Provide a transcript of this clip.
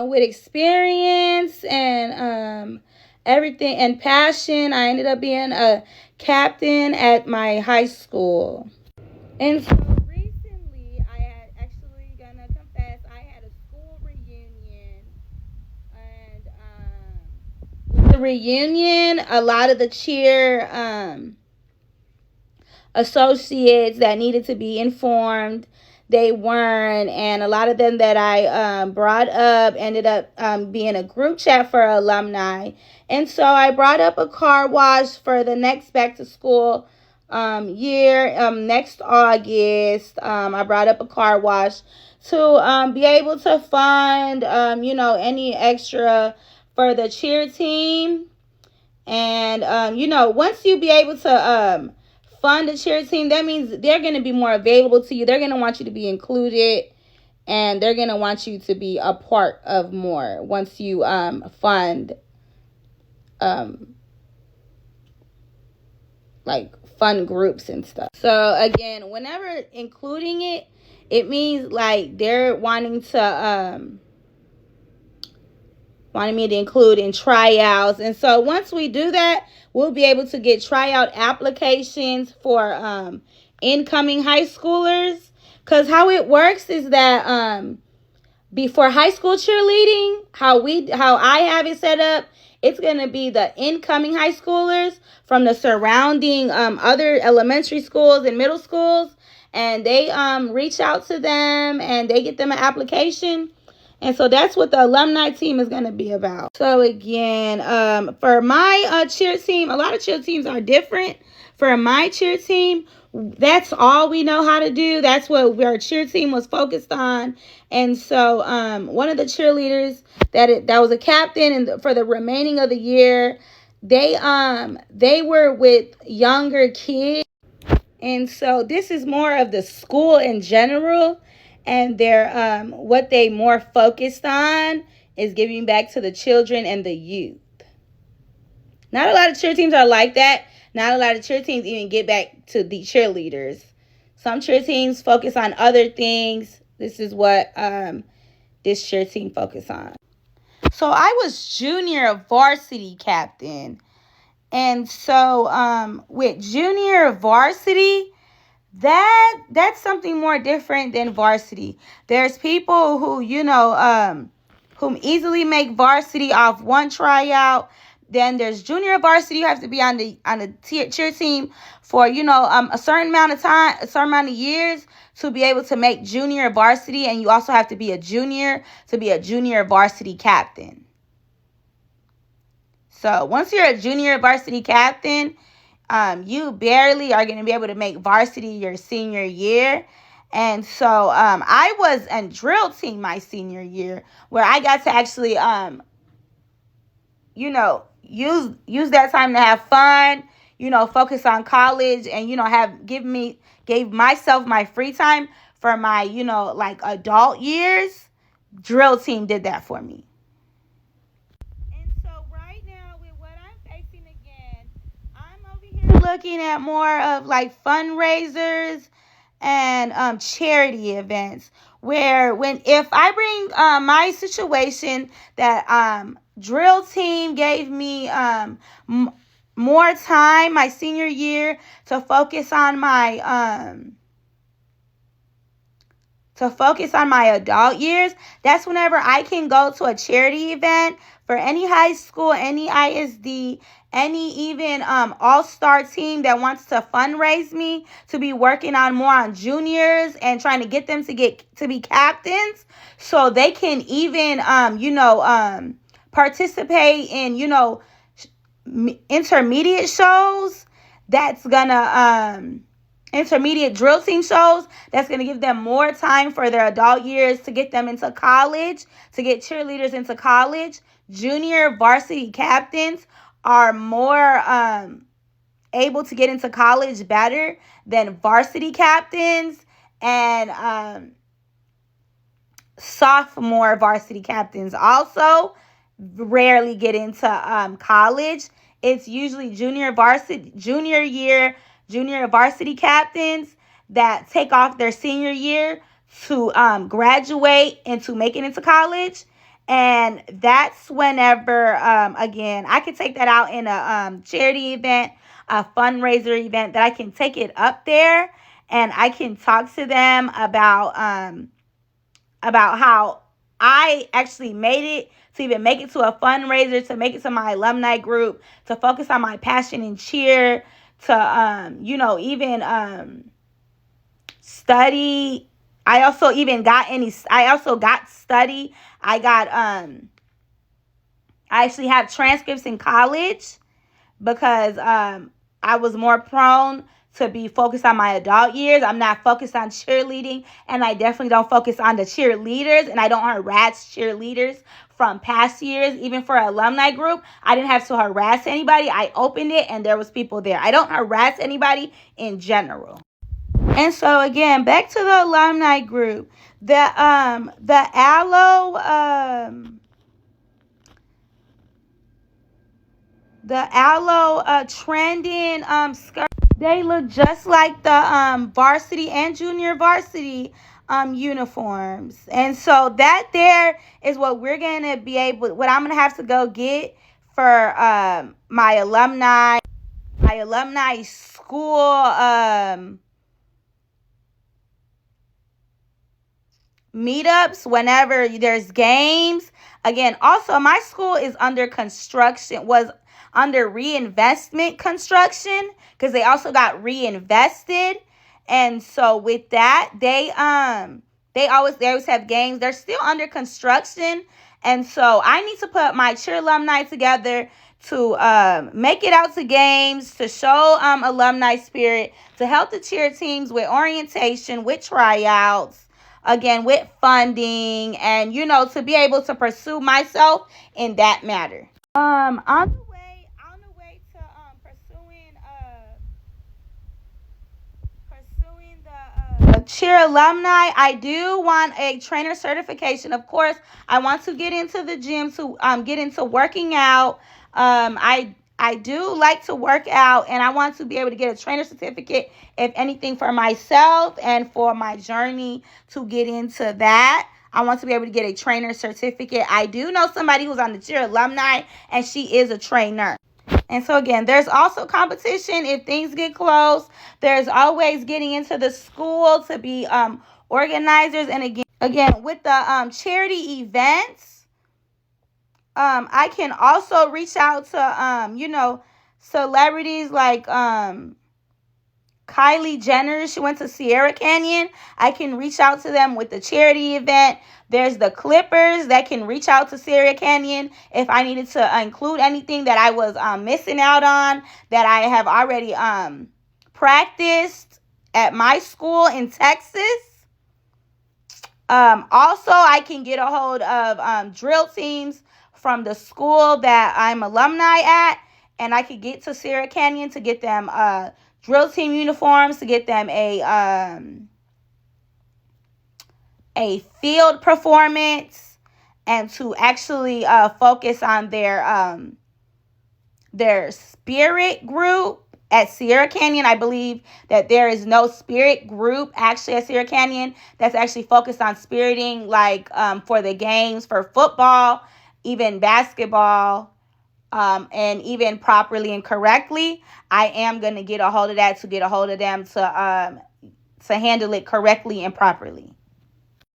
with experience and everything and passion, I ended up being a captain at my high school. And so recently, I had actually gonna confess, I had a school reunion, and with the reunion, a lot of the cheer associates that needed to be informed, they weren't, and a lot of them that I brought up ended up being a group chat for alumni. And so I brought up a car wash for the next back to school year, next August. I brought up a car wash to be able to fund any extra for the cheer team. And once you be able to fund a cheer team, that means they're going to be more available to you. They're going to want you to be included, and they're going to want you to be a part of more once you fund like fun groups and stuff. So again, whenever including it, it means like they're wanting me to include in tryouts. And so once we do that, we'll be able to get tryout applications for incoming high schoolers. Because how it works is that before high school cheerleading, how I have it set up, it's going to be the incoming high schoolers from the surrounding other elementary schools and middle schools. And they reach out to them and they get them an application. And so that's what the alumni team is going to be about. So again, for my cheer team, a lot of cheer teams are different. For my cheer team, that's all we know how to do. That's what our cheer team was focused on. And so one of the cheerleaders that was a captain and for the remaining of the year, they were with younger kids. And so this is more of the school in general. And they're what they more focused on is giving back to the children and the youth. Not a lot of cheer teams are like that. Not a lot of cheer teams even get back to the cheerleaders. Some cheer teams focus on other things. This is what this cheer team focused on. So I was junior varsity captain. And so with junior varsity, that's something more different than varsity. There's people who whom easily make varsity off one tryout. Then there's junior varsity. You have to be on the cheer team for a certain amount of time, a certain amount of years to be able to make junior varsity, and you also have to be a junior to be a junior varsity captain. So once you're a junior varsity captain, you barely are going to be able to make varsity your senior year. And so I was in drill team my senior year, where I got to actually use that time to have fun, focus on college, and gave myself my free time for my adult years. Drill team did that for me. Looking at more of like fundraisers and charity events, where if I bring my situation that drill team gave me more time my senior year to focus on my adult years, that's whenever I can go to a charity event for any high school, any ISD, any even all-star team that wants to fundraise me to be working on more on juniors and trying to get them to be captains, so they can even participate in intermediate shows. That's gonna intermediate drill team shows that's going to give them more time for their adult years to get them into college, to get cheerleaders into college. Junior varsity captains are more able to get into college better than varsity captains, and sophomore varsity captains also rarely get into college. It's usually junior varsity captains that take off their senior year to graduate and to make it into college. And that's whenever, again, I can take that out in a charity event, a fundraiser event, that I can take it up there and I can talk to them about how I actually made it to even make it to a fundraiser, to make it to my alumni group, to focus on my passion and cheer, to even study. I also got study. I actually have transcripts in college because I was more prone to be focused on my adult years. I'm not focused on cheerleading, and I definitely don't focus on the cheerleaders, and I don't harass cheerleaders from past years. Even for an alumni group, I didn't have to harass anybody. I opened it, and there was people there. I don't harass anybody in general. And so again, back to the alumni group. The aloe trending skirt, they look just like the varsity and junior varsity uniforms. And so that there is what we're gonna be able, what I'm gonna have to go get for my alumni school meetups whenever there's games. Again, also my school is under construction, was under reinvestment construction, because they also got reinvested. And so with that, they always have games. They're still under construction. And so I need to put my cheer alumni together to make it out to games, to show alumni spirit, to help the cheer teams with orientation, with tryouts, again with funding, and to be able to pursue myself in that matter. On the way to pursuing the cheer alumni, I do want a trainer certification. Of course, I want to get into the gym, to get into working out. I do like to work out, and I want to be able to get a trainer certificate, if anything, for myself and for my journey to get into that. I want to be able to get a trainer certificate. I do know somebody who's on the cheer alumni, and she is a trainer. And so again, there's also competition if things get close. There's always getting into the school to be organizers. And again with the charity events, I can also reach out to celebrities like Kylie Jenner. She went to Sierra Canyon. I can reach out to them with the charity event. There's the Clippers that can reach out to Sierra Canyon if I needed to include anything that I was missing out on, that I have already practiced at my school in Texas. Also, I can get a hold of drill teams from the school that I'm alumni at, and I could get to Sierra Canyon to get them drill team uniforms, to get them a field performance, and to actually focus on their spirit group at Sierra Canyon. I believe that there is no spirit group actually at Sierra Canyon that's actually focused on spiriting, like for the games, for football, even basketball, and even properly and correctly. I am going to get a hold of that, to get a hold of them to handle it correctly and properly.